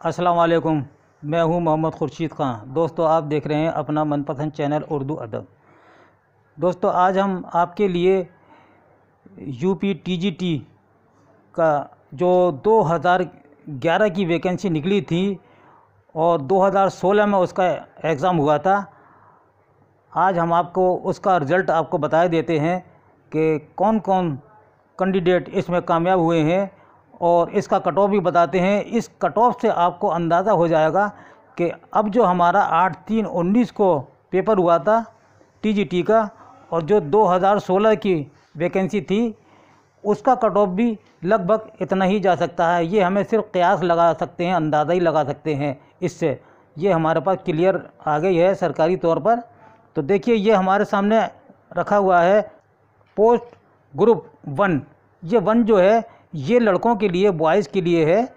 अस्सलाम वालेकुम। मैं हूं मोहम्मद खुर्शीद ख़ान। दोस्तों, आप देख रहे हैं अपना मनपसंद चैनल उर्दू अदब। दोस्तों, आज हम आपके लिए यूपी टीजीटी का जो 2011 की वैकेंसी निकली थी और 2016 में उसका एग्ज़ाम हुआ था, आज हम आपको उसका रिज़ल्ट आपको बता देते हैं कि कौन कौन कैंडिडेट इसमें कामयाब हुए हैं और इसका कट ऑफ भी बताते हैं। इस कट ऑफ से आपको अंदाज़ा हो जाएगा कि अब जो हमारा 8/3/19 को पेपर हुआ था टीजीटी का और जो 2016 की वैकेंसी थी उसका कट ऑफ भी लगभग इतना ही जा सकता है। ये हमें सिर्फ क़यास लगा सकते हैं, अंदाज़ा ही लगा सकते हैं। इससे ये हमारे पास क्लियर आ गई है सरकारी तौर पर। तो देखिए, ये हमारे सामने रखा हुआ है पोस्ट ग्रुप 1। ये 1 जो है ये लड़कों के लिए, बॉयज़ के लिए है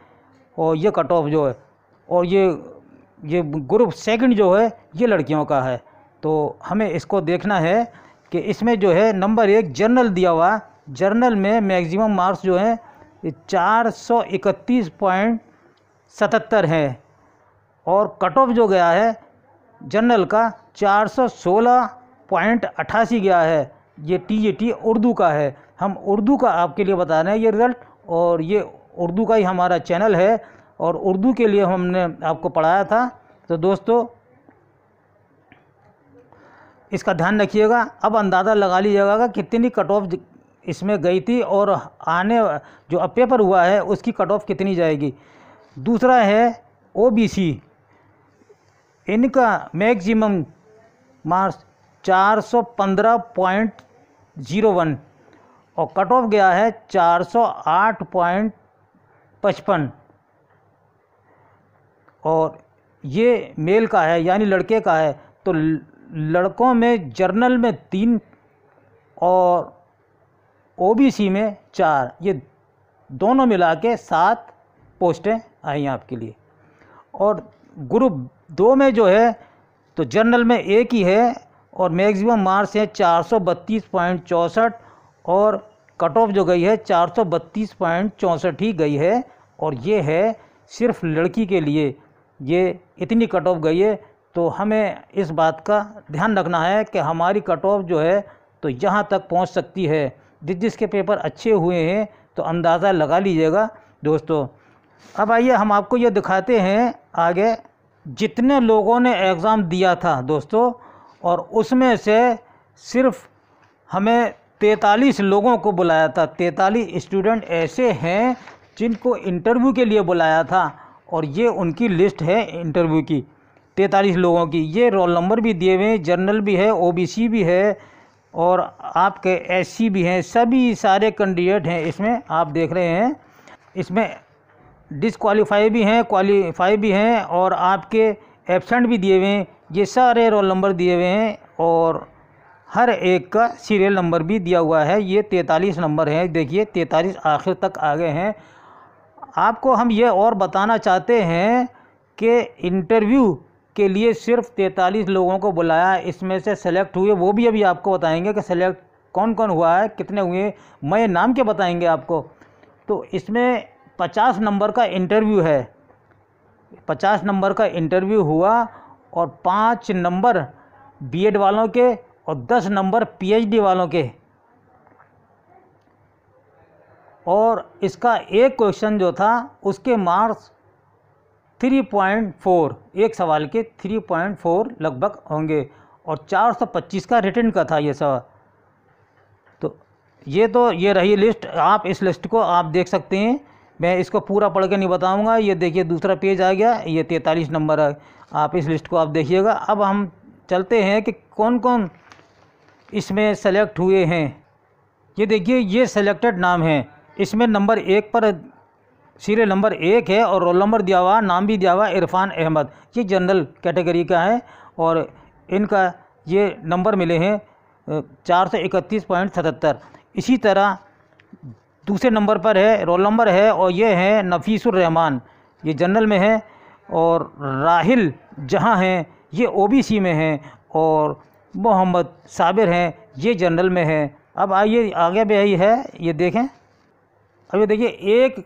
और ये कट ऑफ जो है, और ये ग्रुप 2 जो है ये लड़कियों का है। तो हमें इसको देखना है कि इसमें जो है नंबर 1 जर्नल दिया हुआ। जर्नल में मैक्सिमम मार्क्स जो है 431.77 है और कट ऑफ जो गया है जर्नल का 416.88 गया है। ये टीजीटी उर्दू का है। हम उर्दू का आपके लिए बता रहे हैं ये रिज़ल्ट, और ये उर्दू का ही हमारा चैनल है और उर्दू के लिए हमने आपको पढ़ाया था। तो दोस्तों, इसका ध्यान रखिएगा। अब अंदाज़ा लगा लीजिएगा कि कितनी कट ऑफ इसमें गई थी और आने जो अब पेपर हुआ है उसकी कट ऑफ कितनी जाएगी। दूसरा है ओबीसी, इनका मैक्सिमम मार्क्स 415.01 और कट ऑफ गया है 408.55 और ये मेल का है यानी लड़के का है। तो लड़कों में जर्नल में 3 और ओबीसी में 4, ये दोनों मिला के 7 पोस्टें आई हैं आपके लिए। और ग्रुप 2 में जो है तो जर्नल में 1 ही है और मैक्सिमम मार्क्स है 432.64 और कट ऑफ जो गई है 432.64 ही गई है। और ये है सिर्फ लड़की के लिए, ये इतनी कट ऑफ गई है। तो हमें इस बात का ध्यान रखना है कि हमारी कट ऑफ जो है तो यहाँ तक पहुँच सकती है। जिसके पेपर अच्छे हुए हैं तो अंदाज़ा लगा लीजिएगा दोस्तों। अब आइए हम आपको ये दिखाते हैं आगे जितने लोगों ने एग्ज़ाम दिया था दोस्तों, और उसमें से सिर्फ हमें 43 लोगों को बुलाया था। 43 स्टूडेंट ऐसे हैं जिनको इंटरव्यू के लिए बुलाया था और ये उनकी लिस्ट है इंटरव्यू की 43 लोगों की। ये रोल नंबर भी दिए हुए हैं, जर्नल भी है, ओबीसी भी है और आपके एससी भी हैं। सभी सारे कैंडिडेट हैं इसमें, आप देख रहे हैं। इसमें डिसक्वालीफाई भी हैं, क्वालीफाई भी हैं और आपके एब्सेंट भी दिए हुए हैं। ये सारे रोल नंबर दिए हुए हैं और हर एक का सीरियल नंबर भी दिया हुआ है। ये 43 नंबर हैं, देखिए 43 आखिर तक आ गए हैं। आपको हम ये और बताना चाहते हैं कि इंटरव्यू के लिए सिर्फ 43 लोगों को बुलाया, इसमें से सेलेक्ट हुए वो भी अभी आपको बताएंगे कि सेलेक्ट कौन कौन हुआ है, कितने हुए, मैं नाम के बताएंगे आपको। तो इसमें 50 नंबर का इंटरव्यू है, 50 नंबर का इंटरव्यू हुआ और 5 नंबर बीएड वालों के और 10 नंबर पीएचडी वालों के। और इसका एक क्वेश्चन जो था उसके मार्क्स 3.4, एक सवाल के 3.4 लगभग होंगे और 425 का रिटन का था ये सवाल। तो ये रही लिस्ट। आप इस लिस्ट को आप देख सकते हैं, मैं इसको पूरा पढ़ के नहीं बताऊंगा। ये देखिए दूसरा पेज आ गया, ये 43 नंबर है। आप इस लिस्ट को आप देखिएगा। अब हम चलते हैं कि कौन कौन इसमें सेलेक्ट हुए हैं। ये देखिए, ये सेलेक्टेड नाम हैं। इसमें नंबर 1 पर सीरियल नंबर 1 है और रोल नंबर दिया हुआ, नाम भी दिया हुआ इरफान अहमद। ये जनरल कैटेगरी का है और इनका ये नंबर मिले हैं 431.77। इसी तरह दूसरे नंबर पर है, रोल नंबर है और ये है नफीसुर रहमान, ये जनरल में है। और राहिल जहां हैं ये ओबीसी में हैं और मोहम्मद साबिर हैं, ये जनरल में है। अब आइए आगे भी यही है, ये देखें। अब ये देखिए, एक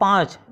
5،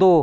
2،